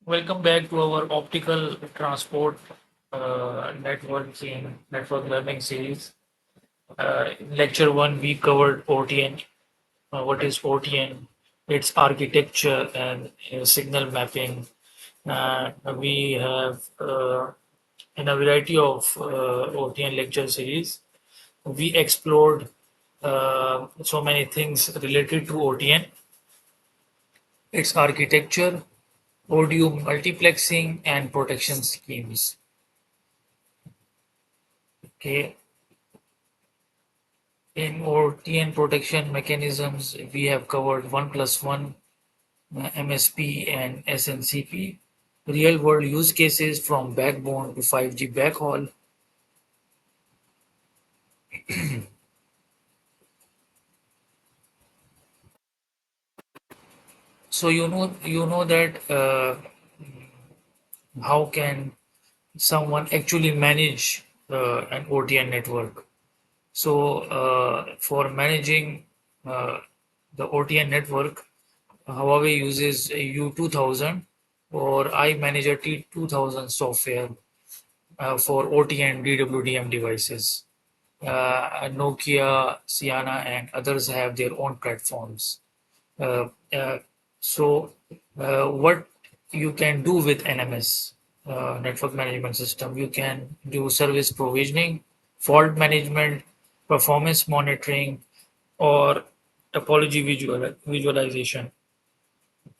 Welcome back to our optical transport networking network learning series. In lecture one, we covered OTN. What is OTN? Its architecture and signal mapping. We have in a variety of OTN lecture series. We explored so many things related to OTN, its architecture, audio multiplexing, and protection schemes. Okay, in OTN protection mechanisms, we have covered 1 plus 1, MSP and SNCP, real world use cases from backbone to 5G backhaul. So you know that how can someone actually manage an OTN network. So for managing uh, the OTN network, Huawei uses a U2000 or iManager T2000 software for OT and DWDM devices. Nokia, Ciena, and others have their own platforms. Uh, uh, so, what you can do with NMS, network management system, you can do service provisioning, fault management, performance monitoring, or topology visualization.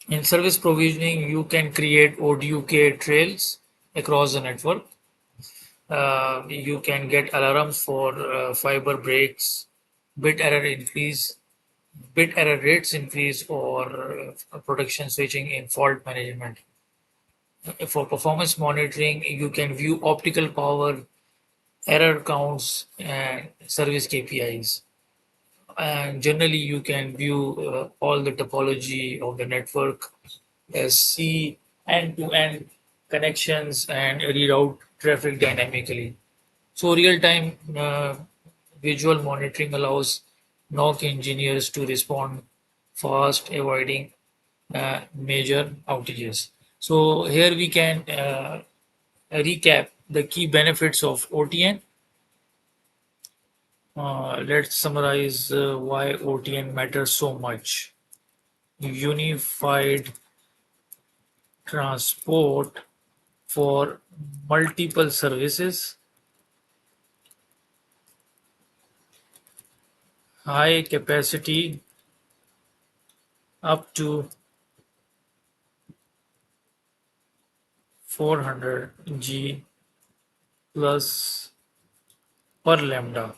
In service provisioning, you can create ODUk trails across the network. You can get alarms for fiber breaks, bit error increase, bit error rates increase, or protection switching in fault management. For performance monitoring, you can view optical power, error counts, and service KPIs. And generally, you can view all the topology of the network, see end-to-end connections, and reroute traffic dynamically. So real-time visual monitoring allows NOC engineers to respond fast, avoiding major outages. So here we can recap the key benefits of OTN. Let's summarize why OTN matters so much. Unified transport for multiple services, high capacity up to 400 G plus per lambda,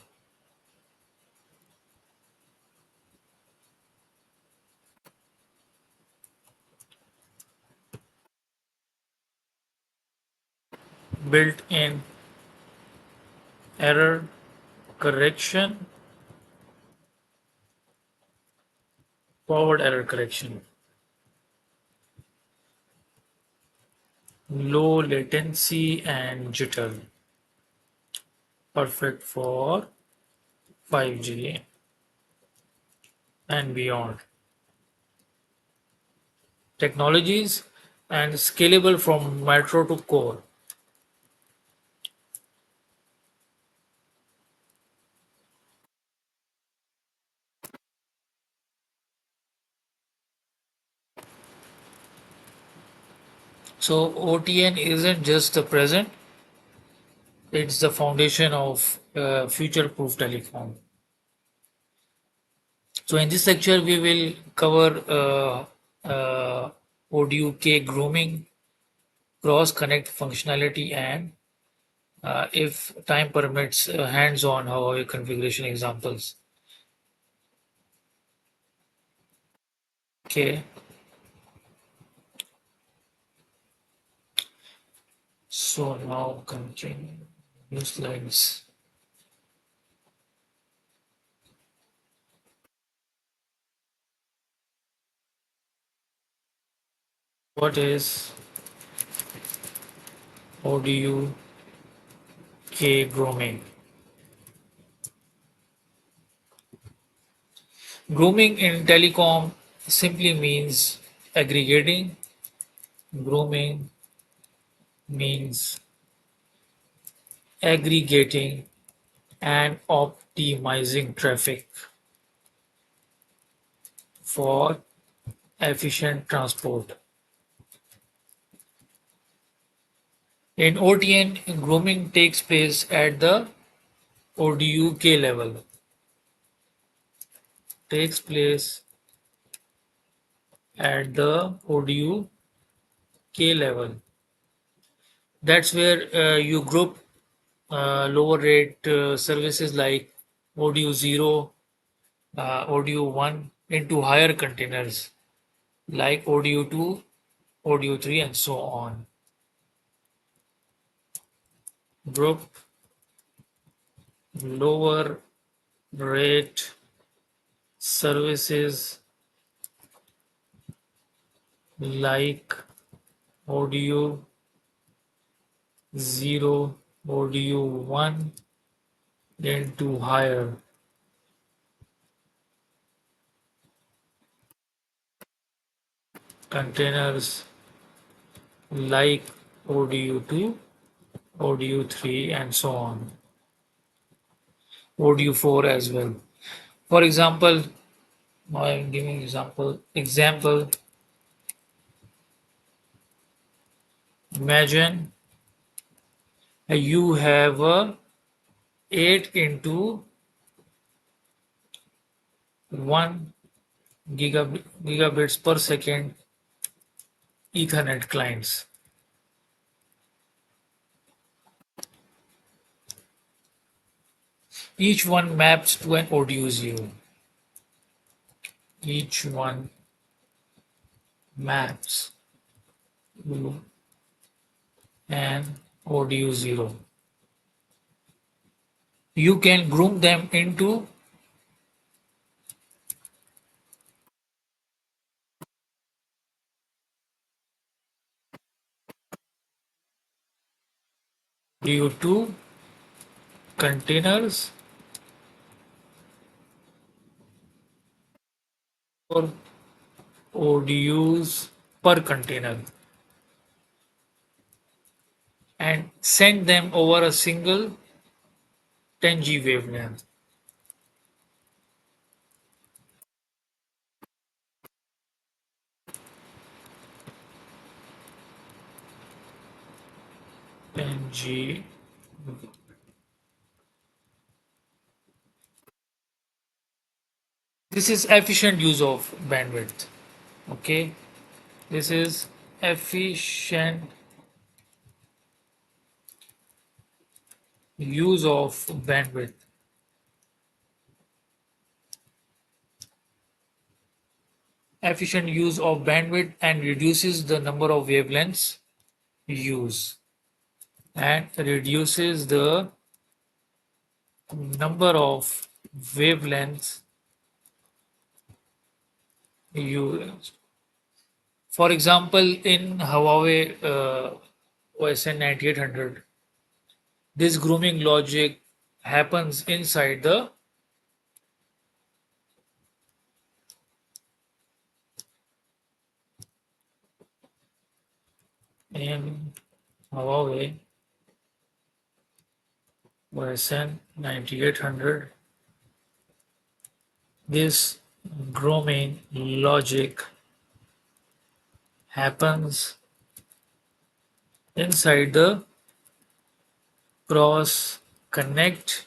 built-in error correction, forward error correction, low latency and jitter, perfect for 5G and beyond technologies, and scalable from metro to core. So OTN isn't just the present, it's the foundation of future-proof telecom. So in this lecture, we will cover ODUk grooming, cross-connect functionality, and if time permits, hands-on Huawei configuration examples. Okay, so now continue. New slides. What is ODUk grooming? Grooming in telecom simply means aggregating Grooming means aggregating and optimizing traffic for efficient transport. In OTN, grooming takes place at the ODUk level. Takes place at the ODUk level. That's where you group lower rate services like ODU0, ODU1 into higher containers like ODU2, ODU3, and so on. Group lower rate services like ODU0, ODU1 into higher containers like ODU2, ODU3, and so on. ODU4 as well. For example, I'm giving example. Imagine you have a 8 into 1 gigabits per second Ethernet clients. Each one maps to an ODU0. Each one maps to an ODU0. You can group them into ODU2 containers or ODUs per container and send them over a single 10G wavelength. Then G. This is efficient use of bandwidth. Okay, this is efficient use of bandwidth. Efficient use of bandwidth and reduces the number of wavelengths used and reduces the number of wavelengths used. For example, in Huawei OSN 9800, this grooming logic happens inside the in Huawei OSN 9800. This grooming logic happens inside the cross connect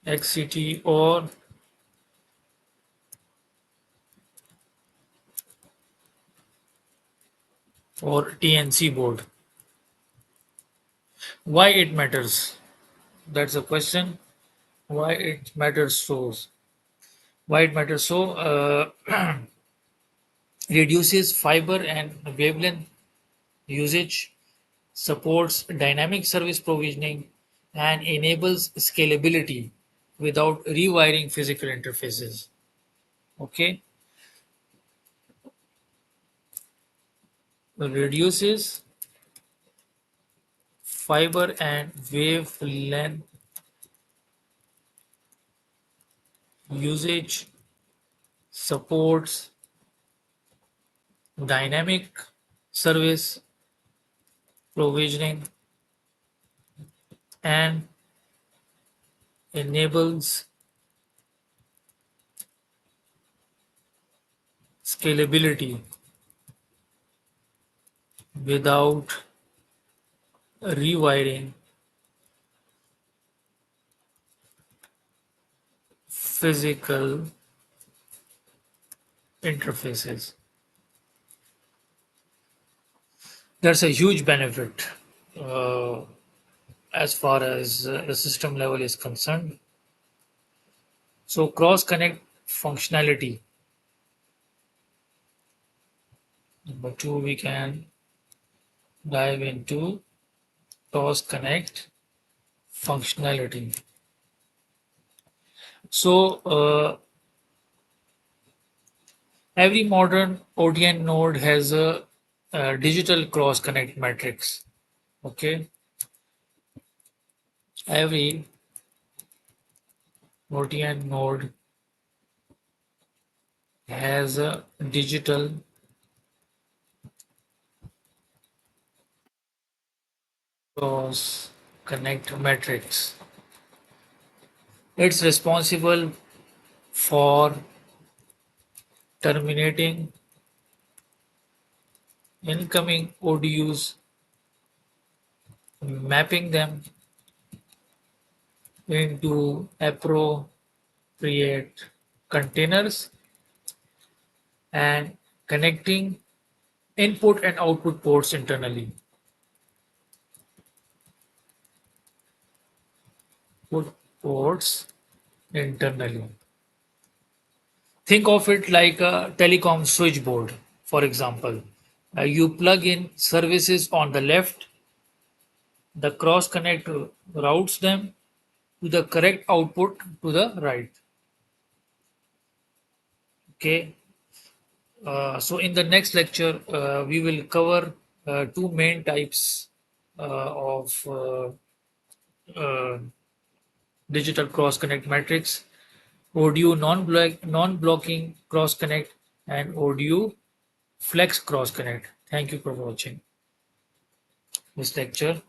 XCT or TNC board. Why it matters? That's a question. Why it matters so? Why it matters so? Reduces fiber and wavelength usage, supports dynamic service provisioning, and enables scalability without rewiring physical interfaces. Okay, reduces fiber and wavelength usage, supports dynamic service provisioning, and enables scalability without rewiring physical interfaces. That's a huge benefit uh, as far as the system level is concerned. So, cross connect functionality. Number two, we can dive into cross connect functionality. So, every modern OTN node has a digital cross connect matrix. Okay, every OTN node has a digital cross connect matrix. It's responsible for terminating incoming ODUs, mapping them into appropriate containers, and connecting input and output ports internally. Put ports internally. Think of it like a telecom switchboard, for example. You plug in services on the left, the cross connect routes them to the correct output to the right. Okay. So in the next lecture, we will cover two main types of uh, digital cross connect matrix: ODU non-blocking cross connect and ODU flex cross connect. Thank you for watching this lecture.